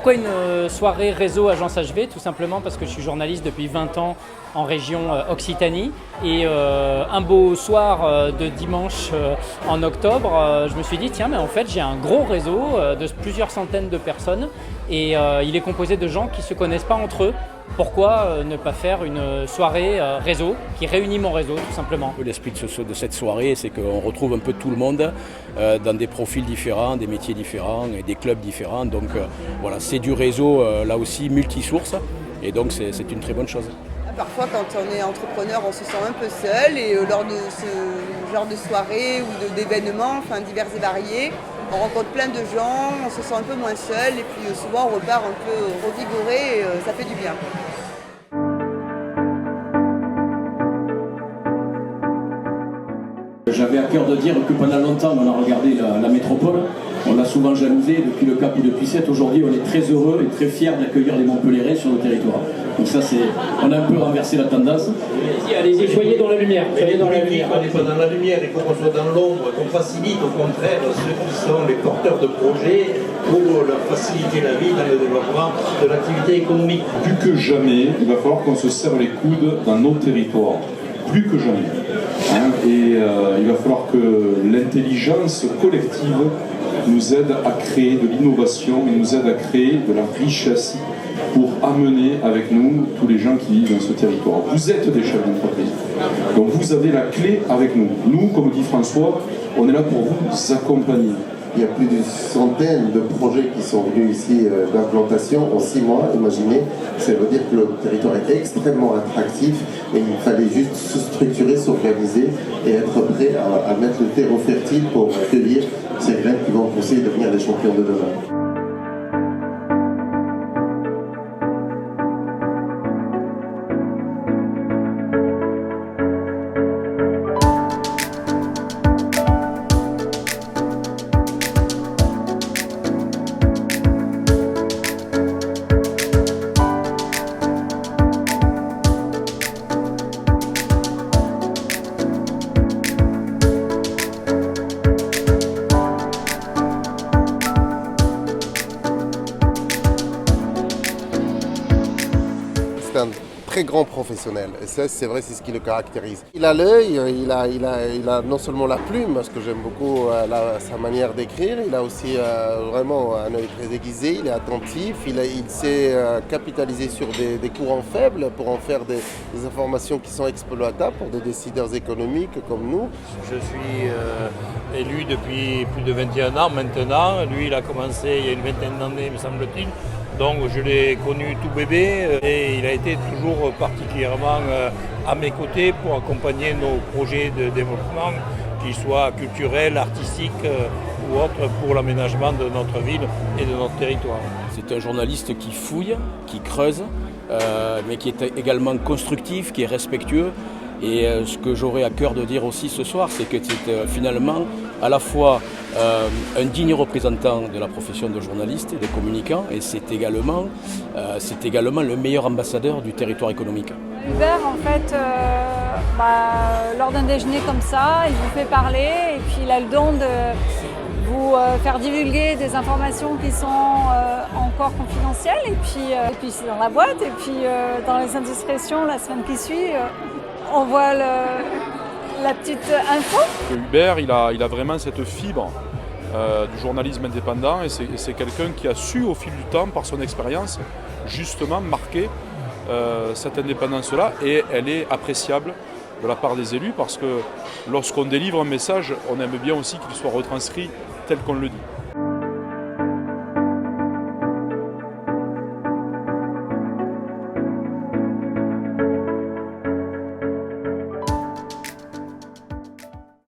Pourquoi une soirée réseau Agence HV? Tout simplement parce que je suis journaliste depuis 20 ans en région Occitanie et un beau soir de dimanche en octobre, je me suis dit tiens mais en fait j'ai un gros réseau de plusieurs centaines de personnes et il est composé de gens qui ne se connaissent pas entre eux. Pourquoi ne pas faire une soirée réseau qui réunit mon réseau tout simplement? L'esprit de cette soirée, c'est qu'on retrouve un peu tout le monde dans des profils différents, des métiers différents et des clubs différents. Donc voilà, c'est du réseau là aussi multisource et donc c'est une très bonne chose. Parfois quand on est entrepreneur on se sent un peu seul et lors de ce genre de soirée ou d'événements divers et variés, on rencontre plein de gens, on se sent un peu moins seul et puis souvent on repart un peu revigoré et ça fait du bien. J'avais à cœur de dire que pendant longtemps on a regardé la métropole, on l'a souvent jalousé depuis le Cap ou depuis Sète. Aujourd'hui on est très heureux et très fiers d'accueillir les Montpellierais sur le territoire. Donc ça on a un peu renversé la tendance. Allez-y, soyez dans la lumière. Soyez dans la lumière. On n'est pas dans la lumière, il faut qu'on soit dans l'ombre, qu'on facilite au contraire ceux qui sont les porteurs de projets pour leur faciliter la vie dans le développement de l'activité économique. Plus que jamais, il va falloir qu'on se serre les coudes dans nos territoires. Plus que jamais. Il va falloir que l'intelligence collective nous aide à créer de l'innovation et nous aide à créer de la richesse pour amener avec nous tous les gens qui vivent dans ce territoire. Vous êtes des chefs d'entreprise, donc vous avez la clé avec nous. Nous, comme dit François, on est là pour vous accompagner. Il y a plus d'une centaine de projets qui sont venus ici d'implantation en 6 mois, imaginez. Ça veut dire que le territoire est extrêmement attractif et il fallait juste se structurer, s'organiser et être prêt à mettre le terreau fertile pour accueillir ces graines qui vont pousser et devenir les champions de demain. C'est un très grand professionnel et ça c'est vrai, c'est ce qui le caractérise. Il a l'œil, il a non seulement la plume, parce que j'aime beaucoup sa manière d'écrire, il a aussi vraiment un œil très aiguisé, il est attentif, il sait capitaliser sur des courants faibles pour en faire des informations qui sont exploitables pour des décideurs économiques comme nous. Je suis élu depuis plus de 21 ans maintenant. Lui, il a commencé il y a une vingtaine d'années, me semble-t-il. Donc je l'ai connu tout bébé et il a été toujours particulièrement à mes côtés pour accompagner nos projets de développement, qu'ils soient culturels, artistiques ou autres, pour l'aménagement de notre ville et de notre territoire. C'est un journaliste qui fouille, qui creuse, mais qui est également constructif, qui est respectueux. Et ce que j'aurais à cœur de dire aussi ce soir, c'est que c'est finalement à la fois un digne représentant de la profession de journaliste et de communicant, et c'est également le meilleur ambassadeur du territoire économique. Hubert, en fait, lors d'un déjeuner comme ça, il vous fait parler et puis il a le don de vous faire divulguer des informations qui sont encore confidentielles et puis c'est dans la boîte et puis dans les indiscrétions la semaine qui suit. On voit la petite info. Hubert, il a vraiment cette fibre du journalisme indépendant et c'est quelqu'un qui a su au fil du temps, par son expérience, justement marquer cette indépendance-là, et elle est appréciable de la part des élus parce que lorsqu'on délivre un message, on aime bien aussi qu'il soit retranscrit tel qu'on le dit.